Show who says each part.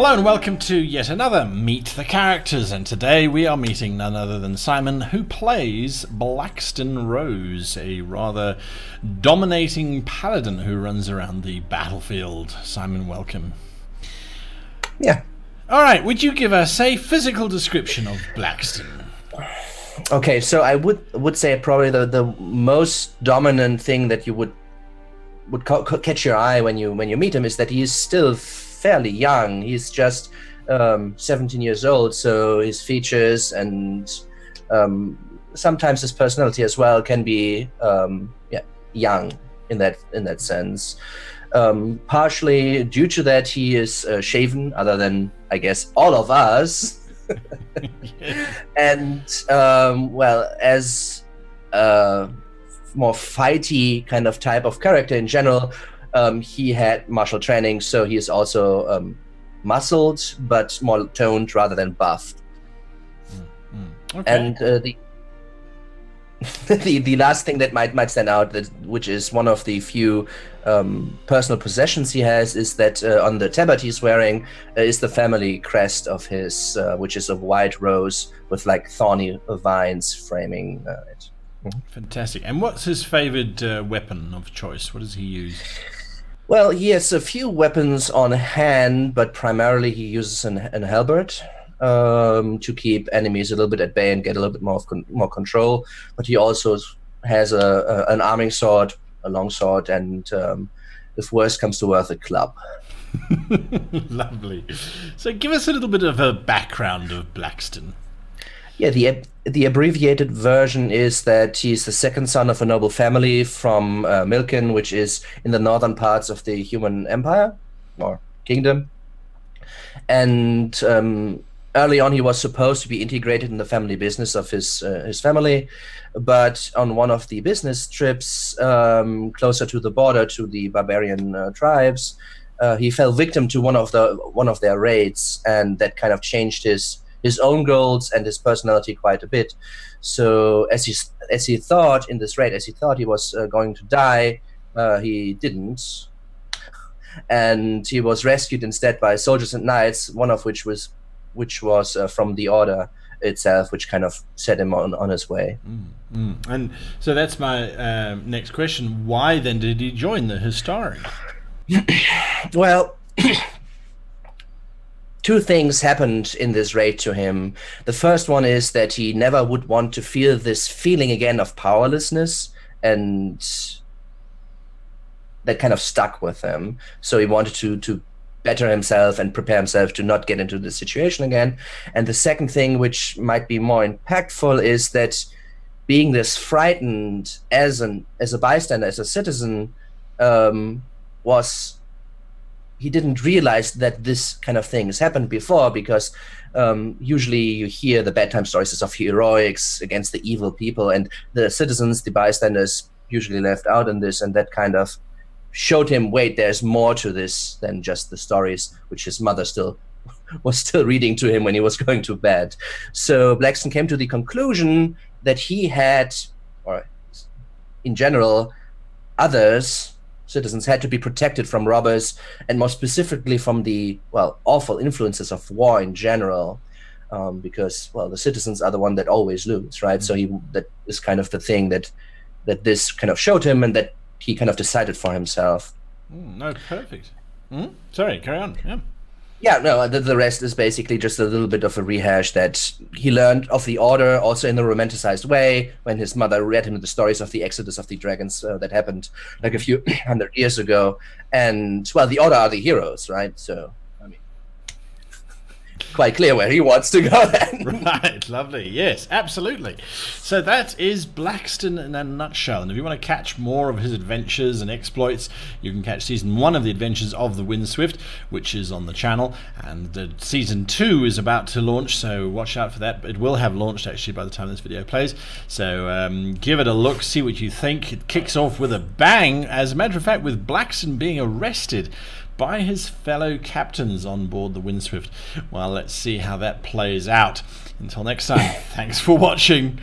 Speaker 1: Hello and welcome to yet another Meet the Characters, and today we are meeting none other than Simon, who plays Blaxton Rose, a rather dominating paladin who runs around the battlefield. Simon, welcome.
Speaker 2: Yeah.
Speaker 1: Alright, would you give us a physical description of Blaxton?
Speaker 2: Okay, so I would say probably the most dominant thing that you would catch your eye when you meet him is that he is still fairly young. He's just 17 years old, so his features and sometimes his personality as well can be young in that sense. Partially due to that, he is shaven, other than I guess all of us. And well, as a more fighty kind of type of character in general, he had martial training, so he is also muscled but more toned rather than buffed.
Speaker 1: Okay.
Speaker 2: And the last thing that might stand out, which is one of the few personal possessions he has, is that on the tabard he's wearing is the family crest of his, which is a white rose with like thorny vines framing it.
Speaker 1: Fantastic. And what's his favored weapon of choice? What does he use?
Speaker 2: Well, he has a few weapons on hand, but primarily he uses an halberd to keep enemies a little bit at bay and get a little bit more control. But he also has an arming sword, a long sword, and if worse comes to worse, a club.
Speaker 1: Lovely. So give us a little bit of a background of Blackston.
Speaker 2: Yeah, the abbreviated version is that he's the second son of a noble family from Milken, which is in the northern parts of the human empire or kingdom. And early on, he was supposed to be integrated in the family business of his family, but on one of the business trips closer to the border to the barbarian tribes, he fell victim to one of their raids, and that kind of changed his own goals and his personality quite a bit. So as he thought in this raid, as he thought he was going to die, he didn't, and he was rescued instead by soldiers and knights, one of which was from the order itself, which kind of set him on his way.
Speaker 1: And so that's my next question. Why then did he join the Historian?
Speaker 2: Well, two things happened in this raid to him. The first one is that he never would want to feel this feeling again of powerlessness, and that kind of stuck with him. So he wanted to better himself and prepare himself to not get into this situation again. And the second thing, which might be more impactful, is that being this frightened as a bystander, as a citizen, he didn't realize that this kind of thing has happened before, because usually you hear the bedtime stories of heroics against the evil people, and the citizens, the bystanders, usually left out in this, and that kind of showed him, wait, there's more to this than just the stories which his mother was still reading to him when he was going to bed. So Blaxton came to the conclusion that he had, or in general, citizens had to be protected from robbers, and more specifically from the, well, awful influences of war in general, because, well, the citizens are the one that always lose, right? So that is kind of the thing that this kind of showed him, and that he kind of decided for himself.
Speaker 1: No, perfect. Sorry, carry on. Yeah.
Speaker 2: Yeah, no, the rest is basically just a little bit of a rehash that he learned of the Order, also in a romanticized way, when his mother read him the stories of the Exodus of the Dragons that happened like a few hundred years ago. And, well, the Order are the heroes, right? So, I mean, quite clear where he wants to go then.
Speaker 1: Right, lovely. Yes, absolutely. So that is Blackston in a nutshell. And if you want to catch more of his adventures and exploits, you can catch season 1 of the Adventures of the Windswift, which is on the channel, and season 2 is about to launch, so watch out for that. It will have launched actually by the time this video plays, so give it a look, see what you think. It kicks off with a bang, as a matter of fact, with Blaxton being arrested by his fellow captains on board the Windswift. Well, let's see how that plays out. Until next time, thanks for watching.